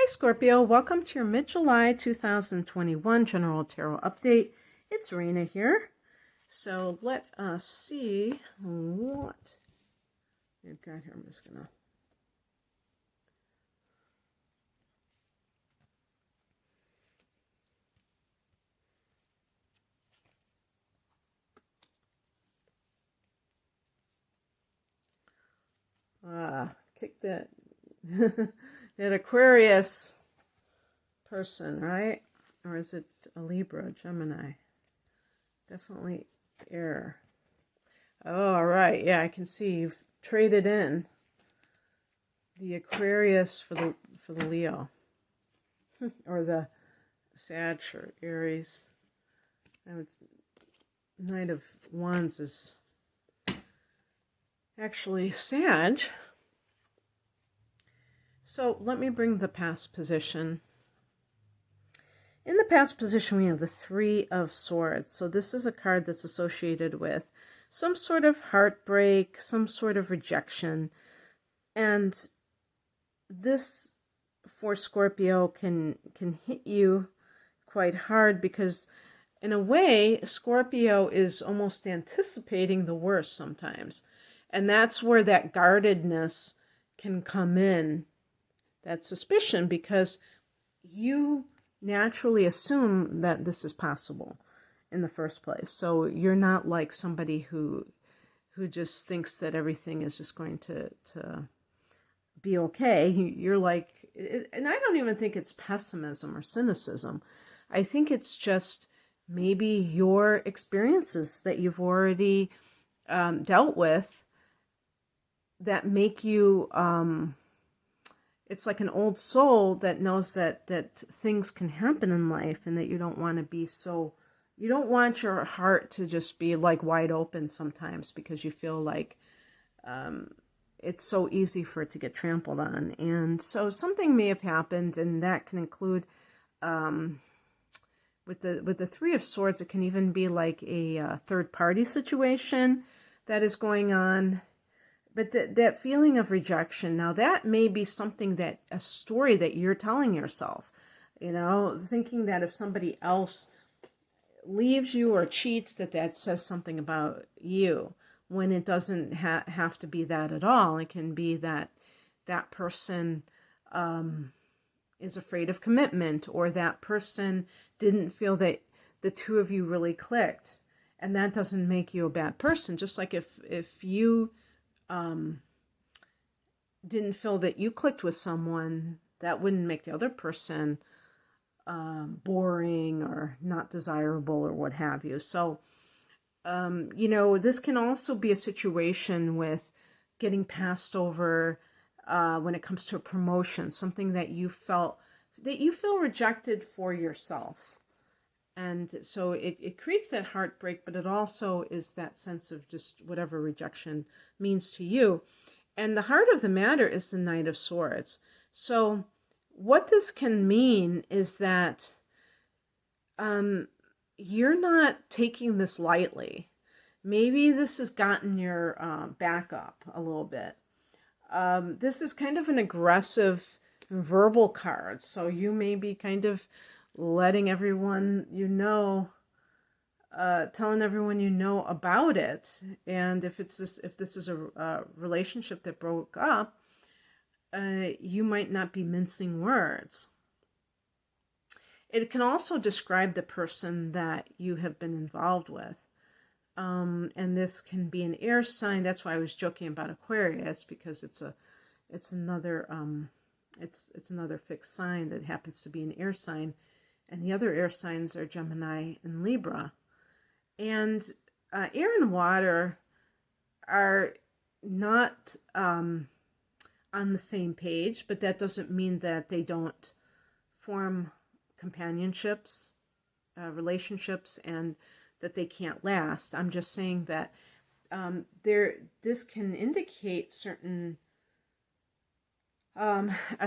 Hi Scorpio, welcome to your mid-July 2021 General Tarot Update. It's Rena here. So let us see what we've got here. I'm just going to kick that, that Aquarius person, right? Or is it a Libra, Gemini? Definitely air. Oh, all right. Yeah, I can see you've traded in the Aquarius for the Leo or the Sag or Aries. Knight of Wands is actually Sag. So let me bring the past position. In the past position, we have the Three of Swords. So this is a card that's associated with some sort of heartbreak, some sort of rejection. And this, for Scorpio, can hit you quite hard because, in a way, Scorpio is almost anticipating the worst sometimes. And that's where that guardedness can come in, that suspicion, because you naturally assume that this is possible in the first place. So you're not like somebody who just thinks that everything is just going to be okay. You're like, and I don't even think it's pessimism or cynicism. I think it's just maybe your experiences that you've already dealt with that make you, it's like an old soul that knows that things can happen in life and that you don't want to be so, you don't want your heart to just be like wide open sometimes because you feel like it's so easy for it to get trampled on. And so something may have happened, and that can include with the Three of Swords, it can even be like a third party situation that is going on. But that feeling of rejection, now that may be something that, a story that you're telling yourself, thinking that if somebody else leaves you or cheats, that says something about you, when it doesn't have to be that at all. It can be that that person is afraid of commitment, or that person didn't feel that the two of you really clicked. And that doesn't make you a bad person. Just like if you didn't feel that you clicked with someone, that wouldn't make the other person boring or not desirable or what have you. So, this can also be a situation with getting passed over when it comes to a promotion, something that you feel rejected for yourself. And so it creates that heartbreak, but it also is that sense of just whatever rejection means to you. And the heart of the matter is the Knight of Swords. So what this can mean is that you're not taking this lightly. Maybe this has gotten your back up a little bit. This is kind of an aggressive verbal card. So you may be kind of letting everyone telling everyone about it. And if this is a relationship that broke up, you might not be mincing words. It can also describe the person that you have been involved with. And this can be an air sign. That's why I was joking about Aquarius, because it's another fixed sign that happens to be an air sign. And the other air signs are Gemini and Libra. And air and water are not on the same page, but that doesn't mean that they don't form companionships, relationships, and that they can't last. I'm just saying that this can indicate a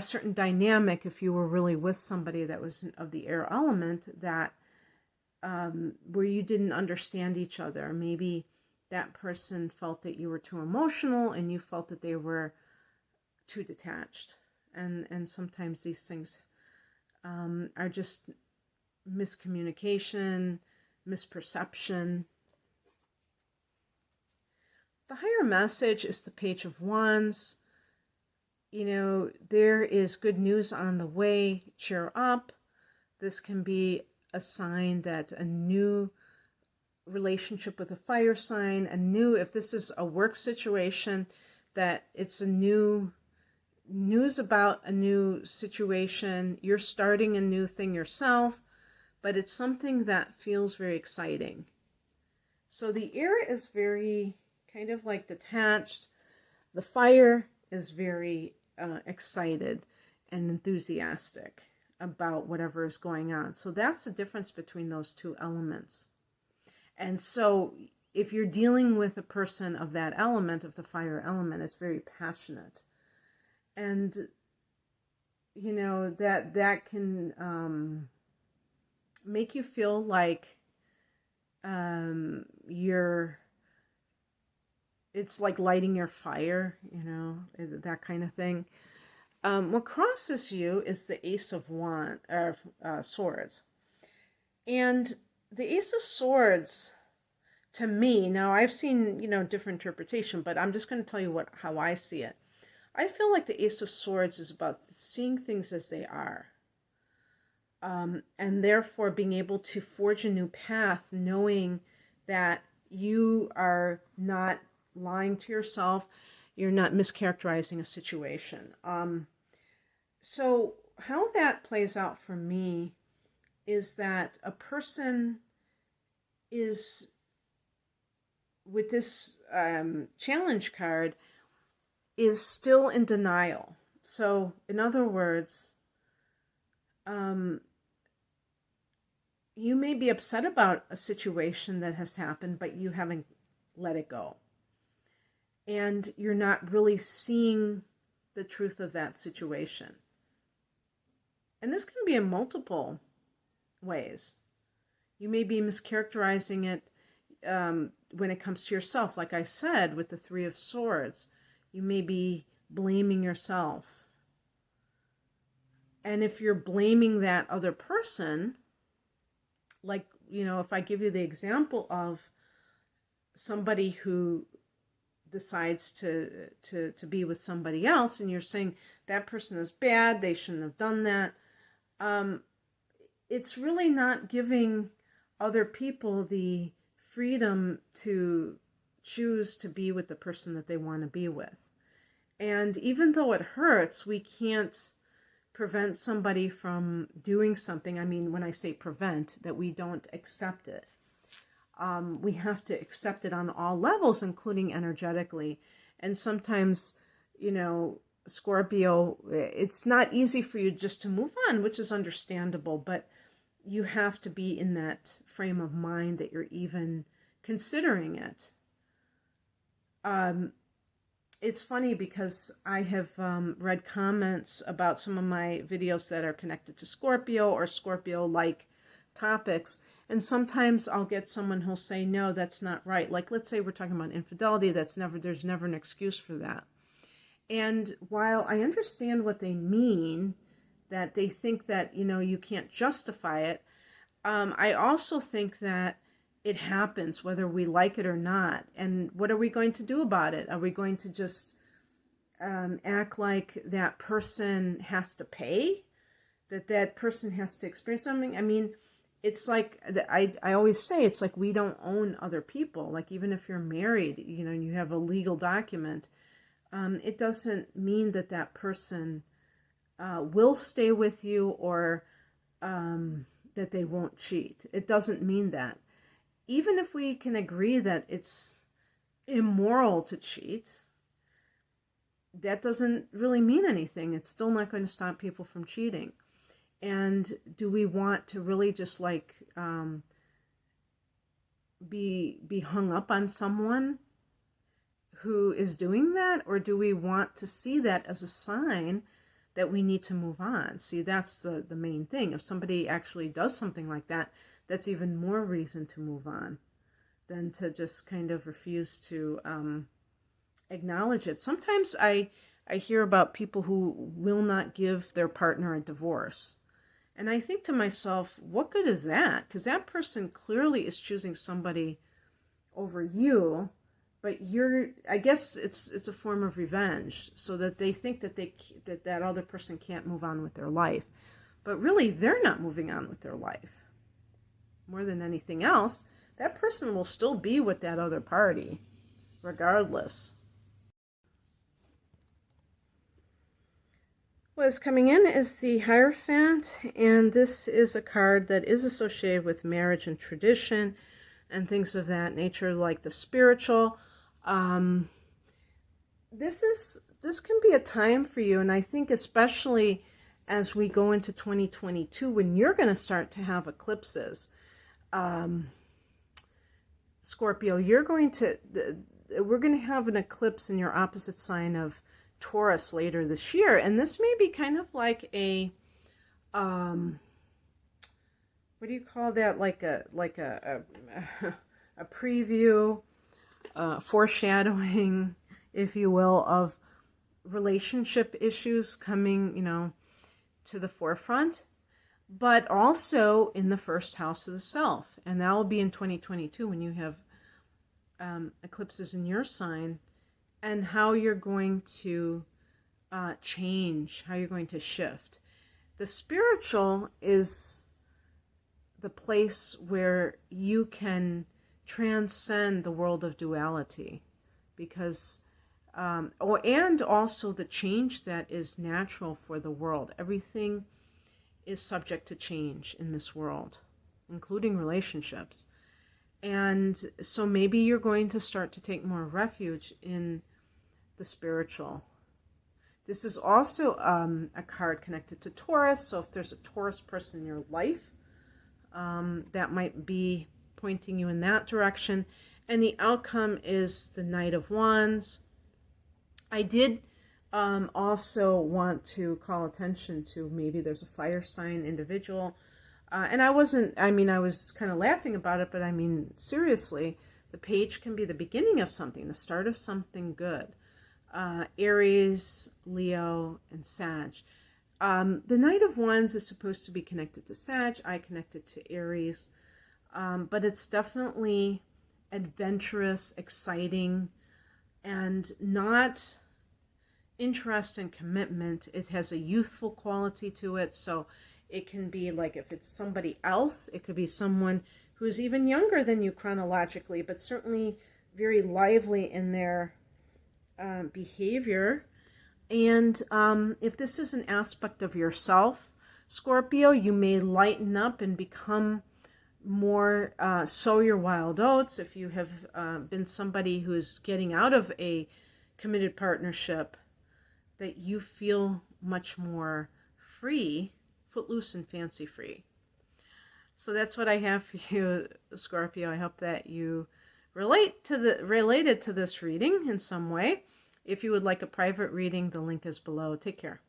certain dynamic if you were really with somebody that was of the air element, that where you didn't understand each other. Maybe that person felt that you were too emotional and you felt that they were too detached. and sometimes these things are just miscommunication, misperception. The higher message is the Page of Wands. You know, there is good news on the way. Cheer up. This can be a sign that a new relationship with a fire sign, if this is a work situation, that it's a new news about a new situation. You're starting a new thing yourself, but it's something that feels very exciting. So the air is very kind of like detached. The fire is very excited and enthusiastic about whatever is going on. So that's the difference between those two elements. And so if you're dealing with a person of that element, of the fire element, it's very passionate. And, you know, that can make you feel like it's like lighting your fire, you know, that kind of thing. What crosses you is the Ace of Swords. And the Ace of Swords, to me, now I've seen, you know, different interpretation, but I'm just going to tell you how I see it. I feel like the Ace of Swords is about seeing things as they are. And therefore being able to forge a new path, knowing that you are not lying to yourself, you're not mischaracterizing a situation. So how that plays out for me is that a person is, with this challenge card, is still in denial. So in other words, you may be upset about a situation that has happened, but you haven't let it go. And you're not really seeing the truth of that situation. And this can be in multiple ways. You may be mischaracterizing it when it comes to yourself. Like I said, with the Three of Swords, you may be blaming yourself. And if you're blaming that other person, like, you know, if I give you the example of somebody who decides to be with somebody else, and you're saying that person is bad, they shouldn't have done that, it's really not giving other people the freedom to choose to be with the person that they want to be with. And even though it hurts, we can't prevent somebody from doing something. I mean, when I say prevent, that we don't accept it. We have to accept it on all levels, including energetically. And sometimes, you know, Scorpio, it's not easy for you just to move on, which is understandable, but you have to be in that frame of mind that you're even considering it. It's funny because I have read comments about some of my videos that are connected to Scorpio or Scorpio-like topics, and sometimes I'll get someone who'll say, no, that's not right. Like, let's say we're talking about infidelity, there's never an excuse for that. And while I understand what they mean, that they think that, you know, you can't justify it, I also think that it happens whether we like it or not. And what are we going to do about it? Are we going to just act like that person has to pay? That person has to experience something? I mean, it's like, I always say, it's like we don't own other people. Like, even if you're married, you know, and you have a legal document, it doesn't mean that that person will stay with you, or that they won't cheat. It doesn't mean that. Even if we can agree that it's immoral to cheat, that doesn't really mean anything. It's still not going to stop people from cheating. And do we want to really just like be hung up on someone who is doing that? Or do we want to see that as a sign that we need to move on? See, that's the main thing. If somebody actually does something like that, that's even more reason to move on than to just kind of refuse to acknowledge it. Sometimes I I hear about people who will not give their partner a divorce. And I think to myself, what good is that? Because that person clearly is choosing somebody over you, but I guess it's a form of revenge, so that they think that that other person can't move on with their life. But really, they're not moving on with their life. More than anything else, that person will still be with that other party, regardless. What is coming in is the Hierophant, and this is a card that is associated with marriage and tradition and things of that nature, like the spiritual. This can be a time for you, and I think especially as we go into 2022, when you're going to start to have eclipses. Scorpio, we're going to have an eclipse in your opposite sign of Taurus later this year, and this may be kind of like a what do you call that, like a a preview, foreshadowing, if you will, of relationship issues coming, to the forefront, but also in the first house of the self. And that will be in 2022 when you have eclipses in your sign, and how you're going to change, how you're going to shift. The spiritual is the place where you can transcend the world of duality, because and also the change that is natural for the world. Everything is subject to change in this world, including relationships. And so maybe you're going to start to take more refuge in the spiritual. This is also a card connected to Taurus. So if there's a Taurus person in your life, that might be pointing you in that direction. And the outcome is the Knight of Wands. I did also want to call attention to maybe there's a fire sign individual. And I was kind of laughing about it, but I mean, seriously, the page can be the beginning of something, the start of something good. Aries, Leo, and Sag. The Knight of Wands is supposed to be connected to Sag. I connected to Aries. But it's definitely adventurous, exciting, and not interest and commitment. It has a youthful quality to it. So it can be like, if it's somebody else, it could be someone who's even younger than you chronologically, but certainly very lively in their behavior. And if this is an aspect of yourself, Scorpio, you may lighten up and become more sow your wild oats. If you have been somebody who's getting out of a committed partnership, that you feel much more free, footloose and fancy free. So that's what I have for you, Scorpio. I hope that you related to this reading in some way. If you would like a private reading, the link is below. Take care.